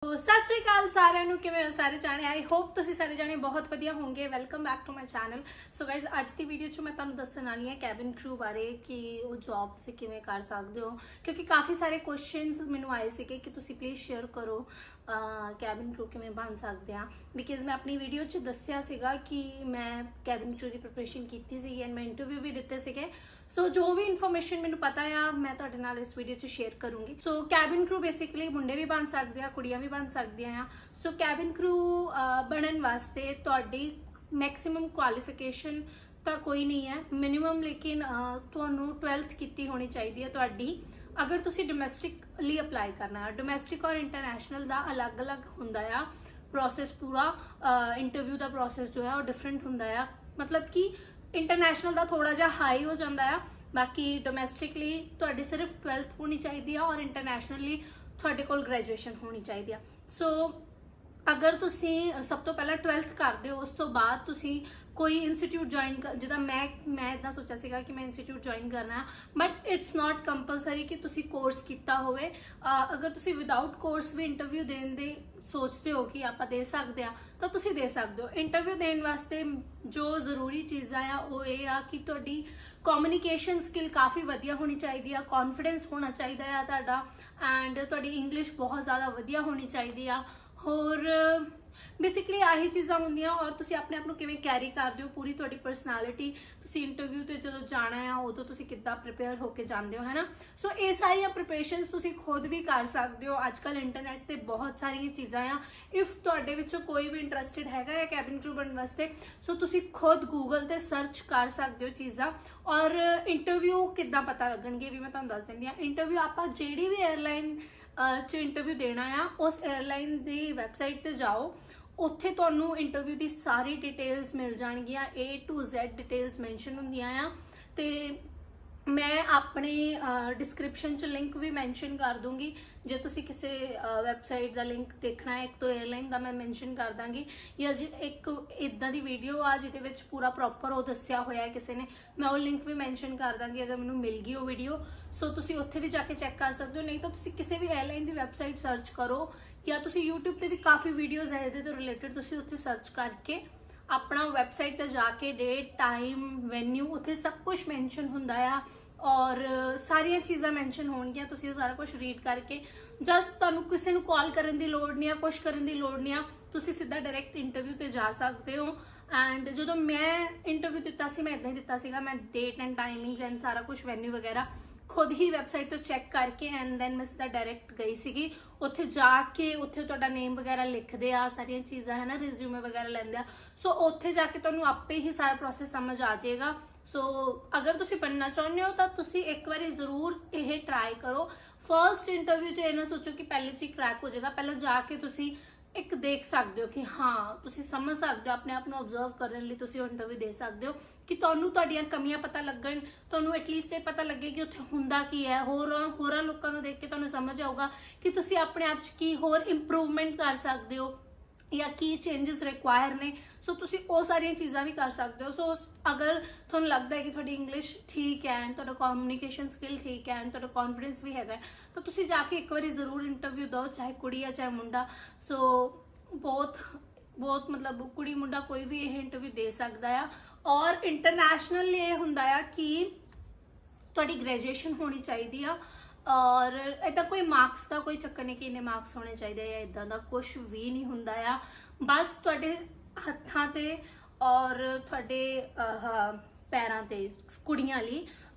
सत श्री अकाल सारिਆਂ ਨੂੰ ਕਿਵੇਂ ਹੋ ਸਾਰੇ ਜਾਣੇ। आई होप ਤੁਸੀਂ ਸਾਰੇ ਜਾਣੇ ਬਹੁਤ ਵਧੀਆ ਹੋਵੋਗੇ। Welcome back to my channel. So guys ਅੱਜ ਦੀ ਵੀਡੀਓ 'ਚ ਮੈਂ ਤੁਹਾਨੂੰ ਦੱਸਣ ਵਾਲੀ ਹਾਂ ਕੈਬਿਨ ਕਰੂ ਬਾਰੇ ਕਿ ਉਹ ਜੌਬ ਤੁਸੀਂ ਕਿਵੇਂ ਕਰ ਸਕਦੇ ਹੋ, ਕਿਉਂਕਿ ਕਾਫੀ ਸਾਰੇ ਕੁਐਸਚਨਸ ਮੈਨੂੰ ਆਏ ਸੀਗੇ ਕਿ ਤੁਸੀਂ ਪਲੀਜ਼ ਸ਼ੇਅਰ ਕਰੋ ਕੈਬਿਨ ਕਰੂ ਕਿਵੇਂ ਬਣ ਸਕਦੇ ਆ। ਬਿਕਾਜ਼ ਮੈਂ ਆਪਣੀ ਵੀਡੀਓ 'ਚ ਦੱਸਿਆ ਸੀਗਾ ਕਿ ਮੈਂ ਕੈਬਿਨ ਕਰੂ ਦੀ ਪ੍ਰਿਪਰੇਸ਼ਨ ਕੀਤੀ ਸੀ ਐਂਡ ਮੈਂ ਇੰਟਰਵਿਊ ਵੀ ਦਿੱਤੇ ਸੀਗੇ। ਸੋ ਜੋ ਵੀ ਇਨਫੋਰਮੇਸ਼ਨ ਮੈਨੂੰ ਪਤਾ ਆ ਮੈਂ ਤੁਹਾਡੇ ਨਾਲ ਇਸ ਵੀਡੀਓ 'ਚ ਸ਼ੇਅਰ ਕਰੂੰਗੀ। ਸੋ ਕੈਬਿਨ ਕਰੂ ਬੇਸਿਕਲੀ ਮੁੰਡੇ ਵੀ ਬਣ ਸਕਦੇ ਆ, ਕੁੜੀਆਂ ਵੀ ਬਣ ਸਕਦੀਆਂ ਆ। ਸੋ ਕੈਬਿਨ ਕਰੂ ਬਣਨ ਵਾਸਤੇ ਤੁਹਾਡੀ ਮੈਕਸਿਮਮ ਕੁਆਲੀਫਿਕੇਸ਼ਨ ਤਾਂ ਕੋਈ ਨਹੀਂ ਹੈ, ਮਿਨੀਮਮ ਲੇਕਿਨ ਤੁਹਾਨੂੰ 12th ਕੀਤੀ ਹੋਣੀ ਚਾਹੀਦੀ ਹੈ ਤੁਹਾਡੀ। ਅਗਰ ਤੁਸੀਂ ਡੋਮੈਸਟਿਕ ਲਈ ਅਪਲਾਈ ਕਰਨਾ ਹੈ, ਡੋਮੈਸਟਿਕ ਔਰ ਇੰਟਰਨੈਸ਼ਨਲ ਦਾ ਅਲੱਗ-ਅਲੱਗ ਹੁੰਦਾ ਆ ਪ੍ਰੋਸੈਸ। ਪੂਰਾ ਇੰਟਰਵਿਊ ਦਾ ਪ੍ਰੋਸੈਸ ਜੋ ਹੈ ਉਹ ਡਿਫਰੈਂਟ ਹੁੰਦਾ ਆ। ਮਤਲਬ ਕਿ ਇੰਟਰਨੈਸ਼ਨਲ ਦਾ ਥੋੜਾ ਜਿਹਾ ਹਾਈ ਹੋ ਜਾਂਦਾ ਆ, ਬਾਕੀ ਡੋਮੈਸਟਿਕਲੀ ਤੁਹਾਡੀ ਸਿਰਫ 12th ਹੋਣੀ ਚਾਹੀਦੀ ਆ ਔਰ ਇੰਟਰਨੈਸ਼ਨਲੀ ਤੁਹਾਡੇ ਕੋਲ ਗ੍ਰੈਜੂਏਸ਼ਨ ਹੋਣੀ ਚਾਹੀਦੀ ਆ। ਸੋ ਅਗਰ ਤੁਸੀਂ ਸਭ ਤੋਂ ਪਹਿਲਾਂ 12th ਕਰਦੇ ਹੋ, ਉਸ ਤੋਂ ਬਾਅਦ ਤੁਸੀਂ ਕੋਈ ਇੰਸਟੀਟਿਊਟ ਜੁਆਇਨ ਜਿੱਦਾਂ ਮੈਂ ਇਦਾਂ ਸੋਚਿਆ ਸੀਗਾ ਕਿ ਮੈਂ ਇੰਸਟੀਟਿਊਟ ਜੁਆਇਨ ਕਰਨਾ ਹੈ, ਬਟ ਇਟਸ ਨਾਟ ਕੰਪਲਸਰੀ ਕਿ ਤੁਸੀਂ ਕੋਰਸ ਕੀਤਾ ਹੋਵੇ। ਅਗਰ ਤੁਸੀਂ ਵਿਦਆਊਟ ਕੋਰਸ ਵੀ ਇੰਟਰਵਿਊ ਦੇਣ ਦੇ ਸੋਚਦੇ ਹੋ ਕਿ ਆਪਾਂ ਦੇ ਸਕਦੇ ਆ ਤਾਂ ਤੁਸੀਂ ਦੇ ਸਕਦੇ ਹੋ। ਇੰਟਰਵਿਊ ਦੇਣ ਵਾਸਤੇ ਜੋ ਜ਼ਰੂਰੀ ਚੀਜ਼ਾਂ ਆ ਉਹ ਇਹ ਆ ਕਿ ਤੁਹਾਡੀ ਕਮਿਊਨੀਕੇਸ਼ਨ ਸਕਿੱਲ ਕਾਫੀ ਵਧੀਆ ਹੋਣੀ ਚਾਹੀਦੀ ਆ, ਕੌਨਫੀਡੈਂਸ ਹੋਣਾ ਚਾਹੀਦਾ ਆ ਤੁਹਾਡਾ, ਐਂਡ ਤੁਹਾਡੀ ਇੰਗਲਿਸ਼ ਬਹੁਤ ਜ਼ਿਆਦਾ ਵਧੀਆ ਹੋਣੀ ਚਾਹੀਦੀ ਆ। ਹੋਰ ਬੇਸਿਕਲੀ ਆਹੀ ਚੀਜ਼ਾਂ ਹੁੰਦੀਆਂ। ਔਰ ਤੁਸੀਂ ਆਪਣੇ ਆਪ ਨੂੰ ਕਿਵੇਂ ਕੈਰੀ ਕਰਦੇ ਹੋ, ਪੂਰੀ ਤੁਹਾਡੀ ਪਰਸਨੈਲਿਟੀ, ਤੁਸੀਂ ਇੰਟਰਵਿਊ ਤੇ ਜਦੋਂ ਜਾਣਾ ਆ ਉਦੋਂ ਤੁਸੀਂ ਕਿੱਦਾਂ ਪ੍ਰਿਪੇਅਰ ਹੋ ਕੇ ਜਾਂਦੇ ਹੋ, ਹੈ ਨਾ। ਸੋ ਇਹ ਸਾਰੀਆਂ ਪ੍ਰਿਪਰੇਸ਼ਨਸ ਤੁਸੀਂ ਖੁਦ ਵੀ ਕਰ ਸਕਦੇ ਹੋ। ਅੱਜ ਕੱਲ੍ਹ ਇੰਟਰਨੈਟ ਤੇ ਬਹੁਤ ਸਾਰੀਆਂ ਚੀਜ਼ਾਂ ਆ। ਇਫ ਤੁਹਾਡੇ ਵਿੱਚੋਂ ਕੋਈ ਵੀ ਇੰਟਰਸਟਿਡ ਹੈਗਾ ਹੈ ਕੈਬਿਨ ਕਰੂ ਬਣਨ ਵਾਸਤੇ, ਸੋ ਤੁਸੀਂ ਖੁਦ ਗੂਗਲ ਤੇ ਸਰਚ ਕਰ ਸਕਦੇ ਹੋ ਚੀਜ਼ਾਂ। ਔਰ ਇੰਟਰਵਿਊ ਕਿੱਦਾਂ ਪਤਾ ਲੱਗਣਗੇ ਵੀ ਮੈਂ ਤੁਹਾਨੂੰ ਦੱਸ ਦਿੰਦੀ ਹਾਂ। ਇੰਟਰਵਿਊ ਆਪਾਂ ਜਿਹੜੀ ਵੀ 에ਅਰਲਾਈਨ 'ਚ ਇੰਟਰਵਿਊ ਦੇਣਾ ਆ, ਉਸ 에ਅਰਲਾਈਨ ਦੀ ਵੈਬਸਾਈਟ ਤੇ ਜਾਓ, ਉੱਥੇ ਤੁਹਾਨੂੰ ਇੰਟਰਵਿਊ ਦੀ ਸਾਰੀ ਡਿਟੇਲਸ ਮਿਲ ਜਾਣਗੀਆਂ। A to Z details mention ਹੁੰਦੀਆਂ ਆ। ਤੇ ਮੈਂ ਆਪਣੇ ਡਿਸਕ੍ਰਿਪਸ਼ਨ 'ਚ ਲਿੰਕ ਵੀ ਮੈਂਸ਼ਨ ਕਰ ਦੂੰਗੀ। ਜੇ ਤੁਸੀਂ ਕਿਸੇ ਵੈਬਸਾਈਟ ਦਾ ਲਿੰਕ ਦੇਖਣਾ ਹੈ, ਇੱਕ ਤੋਂ 에ਅਰਲਾਈਨ ਦਾ ਮੈਂ ਮੈਂਸ਼ਨ ਕਰ ਦਾਂਗੀ, ਜਾਂ ਜੇ ਇੱਕ ਇਦਾਂ ਦੀ ਵੀਡੀਓ ਆ ਜਿਹਦੇ ਵਿੱਚ ਪੂਰਾ ਪ੍ਰੋਪਰ ਉਹ ਦੱਸਿਆ ਹੋਇਆ ਹੈ ਕਿਸੇ ਨੇ, ਮੈਂ ਉਹ ਲਿੰਕ ਵੀ ਮੈਂਸ਼ਨ ਕਰ ਦਾਂਗੀ ਅਗਰ ਮੈਨੂੰ ਮਿਲ ਗਈ ਉਹ ਵੀਡੀਓ। ਸੋ ਤੁਸੀਂ ਉੱਥੇ ਵੀ ਜਾ ਕੇ ਚੈੱਕ ਕਰ ਸਕਦੇ ਹੋ। ਨਹੀਂ ਤਾਂ ਤੁਸੀਂ ਕਿਸੇ ਵੀ 에ਅਰਲਾਈਨ ਦੀ ਵੈਬਸਾਈਟ ਸਰਚ ਕਰੋ, ਜਾਂ ਤੁਸੀਂ YouTube ਤੇ ਵੀ ਕਾਫੀ ਵੀਡੀਓਜ਼ ਹੈ ਇਹਦੇ ਤੋਂ ਰਿਲੇਟਡ, ਤੁਸੀਂ ਉੱਥੇ ਸਰਚ ਕਰਕੇ ਆਪਣਾ ਵੈਬਸਾਈਟ ਤੇ ਜਾ ਕੇ ਡੇਟ, ਟਾਈਮ, ਵੈਨਿਊ, ਉੱਥੇ ਸਭ ਕੁਝ ਮੈਂਸ਼ਨ ਹੁੰਦਾ ਆ ਔਰ ਸਾਰੀਆਂ ਚੀਜ਼ਾਂ ਮੈਂਸ਼ਨ ਹੋਣਗੀਆਂ। ਤੁਸੀਂ ਉਹ ਸਾਰਾ ਕੁਝ ਰੀਡ ਕਰਕੇ ਜਸਟ ਤੁਹਾਨੂੰ ਕਿਸੇ ਨੂੰ ਕਾਲ ਕਰਨ ਦੀ ਲੋੜ ਨਹੀਂ ਆ, ਕੁਝ ਕਰਨ ਦੀ ਲੋੜ ਨਹੀਂ ਆ, ਤੁਸੀਂ ਸਿੱਧਾ ਡਾਇਰੈਕਟ ਇੰਟਰਵਿਊ ਤੇ ਜਾ ਸਕਦੇ ਹੋ। ਐਂਡ ਜਦੋਂ ਮੈਂ ਇੰਟਰਵਿਊ ਦਿੱਤਾ ਸੀ ਮੈਂ ਇਦਾਂ ਹੀ ਦਿੱਤਾ ਸੀਗਾ। ਮੈਂ ਡੇਟ ਐਂਡ ਟਾਈਮਿੰਗਸ ਐਂਡ ਸਾਰਾ ਕੁਝ ਵੈਨਿਊ ਵਗੈਰਾ ਖੁਦ ਹੀ ਵੈਬਸਾਈਟ ਤੋਂ ਚੈੱਕ ਕਰਕੇ ਐਂਡ ਦੈਨ ਮੈਂ ਸਿੱਧਾ ਡਾਇਰੈਕਟ ਗਈ ਸੀਗੀ। ਉੱਥੇ ਜਾ ਕੇ ਉੱਥੇ ਤੁਹਾਡਾ ਨੇਮ ਵਗੈਰਾ ਲਿਖਦੇ ਆ, ਸਾਰੀਆਂ ਚੀਜ਼ਾਂ ਹੈ ਨਾ, ਰਿਜ਼ਿਊਮੇ ਵਗੈਰਾ ਲੈਂਦੇ ਆ। ਸੋ ਉੱਥੇ ਜਾ ਕੇ ਤੁਹਾਨੂੰ ਆਪੇ ਹੀ ਸਾਰਾ ਪ੍ਰੋਸੈਸ ਸਮਝ ਆ ਜਾਏਗਾ। ਸੋ ਅਗਰ ਤੁਸੀਂ ਬਣਨਾ ਚਾਹੁੰਦੇ ਹੋ ਤਾਂ ਤੁਸੀਂ ਇੱਕ ਵਾਰੀ ਜ਼ਰੂਰ ਇਹ ਟਰਾਈ ਕਰੋ। ਫਰਸਟ ਇੰਟਰਵਿਊ 'ਚ ਇਹ ਨਾ ਸੋਚੋ ਕਿ ਪਹਿਲੇ 'ਚ ਹੀ ਕਰੈਕ ਹੋ ਜਾਏਗਾ। ਪਹਿਲਾਂ ਜਾ ਕੇ ਤੁਸੀਂ ਇੱਕ ਦੇਖ ਸਕਦੇ ਹੋ ਕਿ ਹਾਂ, ਤੁਸੀਂ ਸਮਝ ਸਕਦੇ ਹੋ, ਆਪਣੇ ਆਪ ਨੂੰ ਆਬਜ਼ਰਵ ਕਰਨ ਲਈ ਤੁਸੀਂ ਇੰਟਰਵਿਊ ਦੇ ਸਕਦੇ ਹੋ ਕਿ ਤੁਹਾਨੂੰ ਤੁਹਾਡੀਆਂ ਕਮੀਆਂ ਪਤਾ ਲੱਗਣ, ਤੁਹਾਨੂੰ ਐਟਲੀਸਟ ਇਹ ਪਤਾ ਲੱਗੇ ਕਿ ਉੱਥੇ ਹੁੰਦਾ ਕੀ ਹੈ। ਹੋਰਾਂ ਲੋਕਾਂ ਨੂੰ ਦੇਖ ਕੇ ਤੁਹਾਨੂੰ ਸਮਝ ਆਊਗਾ ਕਿ ਤੁਸੀਂ ਆਪਣੇ ਆਪ 'ਚ ਕੀ ਹੋਰ ਇੰਪਰੂਵਮੈਂਟ ਕਰ ਸਕਦੇ ਹੋ ਜਾਂ ਕੀ ਚੇਂਜਸ ਰਿਕੁਆਇਰ ਨੇ। ਸੋ ਤੁਸੀਂ ਉਹ ਸਾਰੀਆਂ ਚੀਜ਼ਾਂ ਵੀ ਕਰ ਸਕਦੇ ਹੋ। ਸੋ ਅਗਰ ਤੁਹਾਨੂੰ ਲੱਗਦਾ ਹੈ ਕਿ ਤੁਹਾਡੀ ਇੰਗਲਿਸ਼ ਠੀਕ ਹੈ, ਤੁਹਾਡਾ ਕਮਿਊਨੀਕੇਸ਼ਨ ਸਕਿੱਲ ਠੀਕ ਹੈ, ਤੁਹਾਡਾ ਕੌਨਫੀਡੈਂਸ ਵੀ ਹੈਗਾ, ਤਾਂ ਤੁਸੀਂ ਜਾ ਕੇ ਇੱਕ ਵਾਰੀ ਜ਼ਰੂਰ ਇੰਟਰਵਿਊ ਦਿਓ, ਚਾਹੇ ਕੁੜੀ ਹੈ ਚਾਹੇ ਮੁੰਡਾ। ਸੋ ਬਹੁਤ ਮਤਲਬ ਕੁੜੀ ਮੁੰਡਾ ਕੋਈ ਵੀ ਇਹ ਇੰਟਰਵਿਊ ਦੇ ਸਕਦਾ ਆ। ਔਰ ਇੰਟਰਨੈਸ਼ਨਲ ਇਹ ਹੁੰਦਾ ਆ ਕਿ ਤੁਹਾਡੀ ਗ੍ਰੈਜੂਏਸ਼ਨ ਹੋਣੀ ਚਾਹੀਦੀ ਆ। ਔਰ ਇਦਾਂ ਕੋਈ ਮਾਰਕਸ ਦਾ ਕੋਈ ਚੱਕਰ ਨਹੀਂ ਕਿ ਇੰਨੇ ਮਾਰਕਸ ਹੋਣੇ ਚਾਹੀਦੇ ਆ, ਇਦਾਂ ਦਾ ਕੁਝ ਵੀ ਨਹੀਂ ਹੁੰਦਾ ਆ। ਬਸ ਤੁਹਾਡੇ ਹੱਥਾਂ ਤੇ ਔਰ ਤੁਹਾਡੇ ਪੈਰਾਂ ਤੇ, ਕੁੜੀਆਂ ਲਈ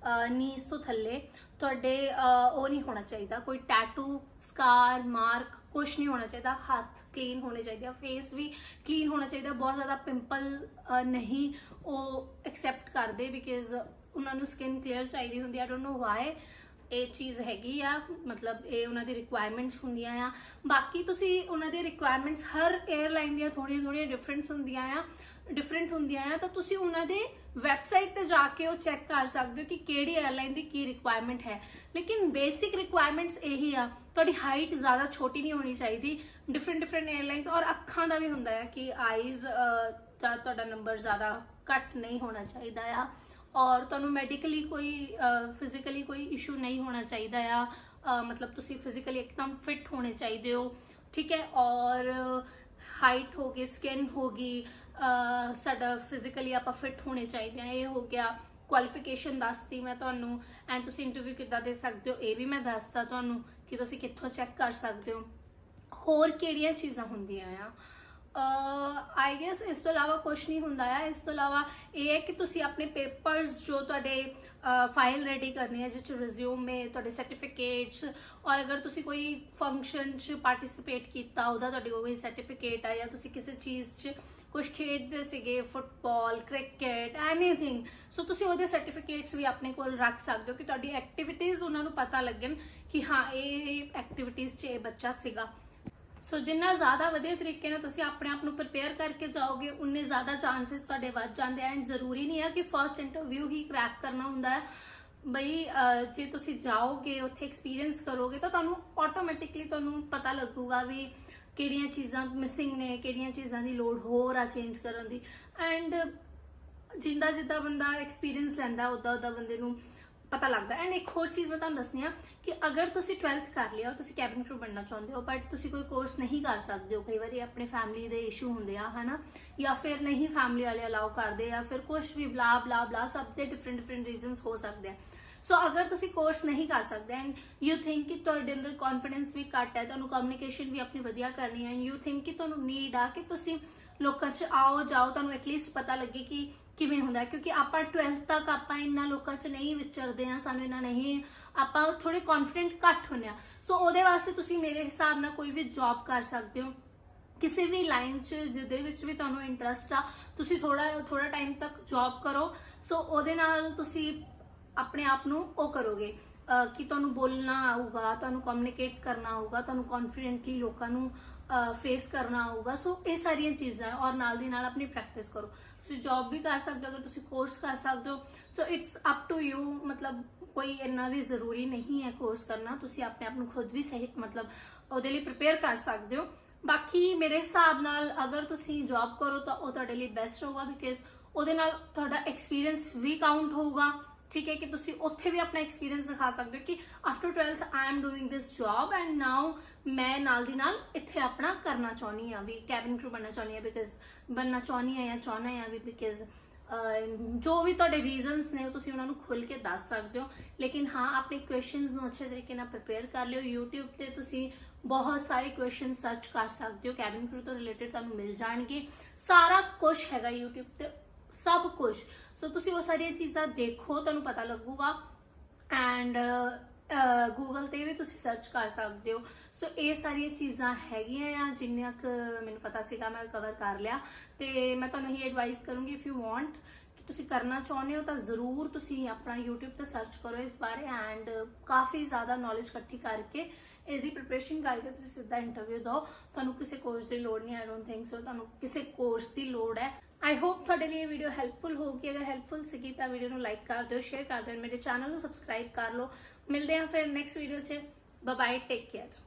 ਨੀਸ ਤੋਂ ਥੱਲੇ ਤੁਹਾਡੇ ਉਹ ਨਹੀਂ ਹੋਣਾ ਚਾਹੀਦਾ, ਕੋਈ ਟੈਟੂ, ਸਕਾਰ, ਮਾਰਕ ਕੁਝ ਨਹੀਂ ਹੋਣਾ ਚਾਹੀਦਾ। ਹੱਥ ਕਲੀਨ ਹੋਣੇ ਚਾਹੀਦੇ ਆ, ਫੇਸ ਵੀ ਕਲੀਨ ਹੋਣਾ ਚਾਹੀਦਾ। ਬਹੁਤ ਜ਼ਿਆਦਾ ਪਿੰਪਲ ਨਹੀਂ ਉਹ ਐਕਸੈਪਟ ਕਰਦੇ, ਬਿਕਾਜ਼ ਉਹਨਾਂ ਨੂੰ ਸਕਿਨ ਕਲੀਅਰ ਚਾਹੀਦੀ ਹੁੰਦੀ। ਆਈ ਡੋਂਟ ਨੋ ਵਾਈ ਇਹ ਚੀਜ਼ ਹੈਗੀ ਆ, ਮਤਲਬ ਇਹ ਉਹਨਾਂ ਦੀ ਰਿਕੁਆਇਰਮੈਂਟਸ ਹੁੰਦੀਆਂ ਆ। ਬਾਕੀ ਤੁਸੀਂ ਉਹਨਾਂ ਦੀ ਰਿਕੁਆਇਰਮੈਂਟਸ ਹਰ 에ਅਰਲਾਈਨ ਦੀਆਂ ਥੋੜ੍ਹੀਆਂ ਡਿਫਰੈਂਟ ਹੁੰਦੀਆਂ ਆ, ਤਾਂ ਤੁਸੀਂ ਉਹਨਾਂ ਦੇ ਵੈਬਸਾਈਟ ਤੇ ਜਾ ਕੇ ਉਹ ਚੈੱਕ ਕਰ ਸਕਦੇ ਹੋ ਕਿ ਕਿਹੜੀ 에ਅਰਲਾਈਨ ਦੀ ਕੀ ਰਿਕੁਆਇਰਮੈਂਟ ਹੈ। ਲੇਕਿਨ ਬੇਸਿਕ ਰਿਕੁਆਇਰਮੈਂਟਸ ਇਹੀ ਆ, ਤੁਹਾਡੀ ਹਾਈਟ ਜ਼ਿਆਦਾ ਛੋਟੀ ਨਹੀਂ ਹੋਣੀ ਚਾਹੀਦੀ। ਡਿਫਰੈਂਟ 에ਅਰਲਾਈਨਸ ਔਰ ਅੱਖਾਂ ਦਾ ਵੀ ਹੁੰਦਾ ਹੈ ਕਿ ਆਈਜ਼ ਦਾ ਤੁਹਾਡਾ ਨੰਬਰ ਜ਼ਿਆਦਾ ਘੱਟ ਨਹੀਂ ਹੋਣਾ ਚਾਹੀਦਾ ਆ। ਔਰ ਤੁਹਾਨੂੰ ਮੈਡੀਕਲੀ ਕੋਈ ਫਿਜ਼ੀਕਲੀ ਕੋਈ ਇਸ਼ੂ ਨਹੀਂ ਹੋਣਾ ਚਾਹੀਦਾ ਆ। मतलब तुसी फिजिकली एकदम फिट होने चाहिए हो। ठीक है। और हाइट होगी, स्किन होगी, साडा फिजिकली आप फिट होने चाहिए, ये हो गया। क्वालिफिकेशन दसती मैं ਤੁਹਾਨੂੰ, एंड तुसी इंटरव्यू किद्दां दे सकते हो ये भी मैं दसता ਤੁਹਾਨੂੰ कि तुसी कित्थों चेक कर सकते हो। होर किहड़ियां चीज़ां हुंदियां आ, आई गैस इस तो इलावा कुछ नहीं हुंदा है। इस तो इलावा ये है कि तुसी अपने पेपर्स जो तुहाडे फाइल रेडी करनी है, जिस रिज्यूमे, तुहाडे सर्टिफिकेट्स, और अगर तुसी कोई फंक्शन च पार्टिसिपेट किया उहदा तुहाडे कोई सर्टिफिकेट है, या तुसी किसी चीज़ च कुछ खेडते सीगे, फुटबॉल, क्रिकेट, एनीथिंग, सो तुसी उहदे सर्टिफिकेट्स भी अपने कोल रख सकते हो कि तुहाडी एक्टिविटीज़ उन्हां नूं पता लगन कि हाँ ये एक्टिविटीज़ च ये बच्चा सीगा। सो जिन्ना ज़्यादा वधिया तरीके नाल तुसी अपने आप नूं प्रिपेयर करके जाओगे, उन्ने ज़्यादा चांसिस तुहाडे वध जांदे हैं। एंड जरूरी नहीं है कि फर्स्ट इंटरव्यू ही क्रैक करना हुंदा है। बई जे तुसी जाओगे उत्थे एक्सपीरियंस करोगे तो तुहानूं ऑटोमैटिकली तुहानूं पता लगूगा भी किहड़ियां चीज़ां मिसिंग ने, किहड़ियां चीज़ां दी लोड़ होर आ चेंज करन दी। एंड जिंदा जिद्दां बंदा एक्सपीरियंस लैंदा उद्दां उद्दां बंदे नूं पता लगता। एंड एक होर चीज़ मैं तुहानूं दसनी आ कि अगर तुसी 12th कर लिया और तुसी कैबिन क्रू बनना चाहते हो, बट तुसी कोई कोर्स नहीं कर सकते हो, कई बार अपने फैमिली के इशू होंगे है ना, या फिर नहीं फैमिली वाले अलाउ करते, या फिर कुछ भी ब्ला ब्ला ब्ला, सब के डिफरेंट डिफरेंट रीजनस हो सकते हैं। सो अगर तुसी कोर्स नहीं कर सकते एंड यू थिंक कि तुहाडे अंदर कॉन्फिडेंस भी घट है, तुहानूं कम्युनिकेशन भी अपनी वधिया करनी है, एंड यू थिंक कि तुहानूं नीड आ कि तुसी लोकां च आओ जाओ, तुहानूं एटलीस्ट पता लगे कि किवें हुंदा है, क्योंकि आपां 12th तक आपां इन्ना लोकां च नहीं विचरदे आ, सानूं इन्ना नहीं, आपां थोड़े कॉन्फिडेंट घट होने आ। सो ਉਹਦੇ वास्ते तुसी मेरे हिसाब नाल कोई भी जॉब कर सकते हो, किसी भी लाइन च जिहदे विच भी तुहानूं इंटरस्ट आ, तुसी थोड़ा टाइम तक जॉब करो। सो ਉਹਦੇ ਨਾਲ तुसी अपने आप नूं ਉਹ करोगे कि तुहानूं बोलना आऊगा, तुहानूं कम्युनिकेट करना आऊगा, तुहानूं कॉन्फिडेंटली लोकां नूं फेस करना आऊगा। सो ये सारियां चीज़ां और नाल दी नाल अपनी प्रैक्टिस करो। तुसी जॉब भी कर सकते हो, अगर तुसी कोर्स कर सकते हो, so it's up to you. मतलब कोई इन्ना भी जरूरी नहीं है कोर्स करना, तुसी अपने आप नूं खुद भी सही मतलब ਉਹਦੇ ਲਈ प्रिपेयर कर सकते हो। बाकी मेरे हिसाब नाल अगर तुसी जॉब करो तो ਉਹ ਤੁਹਾਡੇ ਲਈ बेस्ट होगा, बिकॉज ਉਹਦੇ ਨਾਲ ਤੁਹਾਡਾ एक्सपीरियंस भी काउंट होगा। ठीक है कि तुसी उत्थे भी अपना एक्सपीरियंस दिखा सकते हो कि after 12th I am doing this job and now मैं नाल दी नाल इत्थे अपना करना चाहनी हाँ, भी कैबिन क्रू बनना चाहनी हाँ, बिकॉज बनना चाहनी है या चाहना है भी, बिकॉज जो भी तुहाडे रीजनस ने तुसी उन्हां नूं खुल के दस सकते हो। लेकिन हाँ अपने क्वेश्चनस नूं अच्छे तरीके नाल प्रिपेयर कर लियो। यूट्यूब ते तुसी बहुत सारे क्वेश्चन सर्च कर सकते हो, कैबिन क्रू तो रिलेटेड तुहानूं मिल जाणगे, सारा कुछ हैगा यूट्यूब ते, सब कुछ। सो तुसी वो सारी चीज़ां देखो, तुहानूं पता लगूगा। एंड गूगल ते भी तुसी सर्च कर सकते हो। सो ये सारी चीज़ां हैगियां आ, जिन्ना क मैनूं पता सीगा मैं कवर कर लिया। तो मैं तुहानूं यही एडवाइस करूँगी, इफ यू वांट कि तुसी करना चाਹੁੰਦੇ हो तो जरूर तुसी अपना यूट्यूब पर सर्च करो इस बारे, एंड काफ़ी ज़्यादा नॉलेज इकट्ठी करके ਇਹਦੀ प्रिपरेशन करके तुसी सीधा इंटरव्यू दो। तुहानूं किसी कोर्स की लोड़ नहीं, आई डोंट थिंक सो तुहानूं किसी कोर्स की लोड़ है। आई होप तुहाडे लिए वीडियो हैल्पफुल होगी। अगर हैल्पफुल सीगी तो वीडियो नूं लाइक कर दो, शेयर कर दो, मेरे चैनल नूं सबसक्राइब कर लो। मिलते हैं फिर नैक्सट वीडियो च। Bye bye, take care.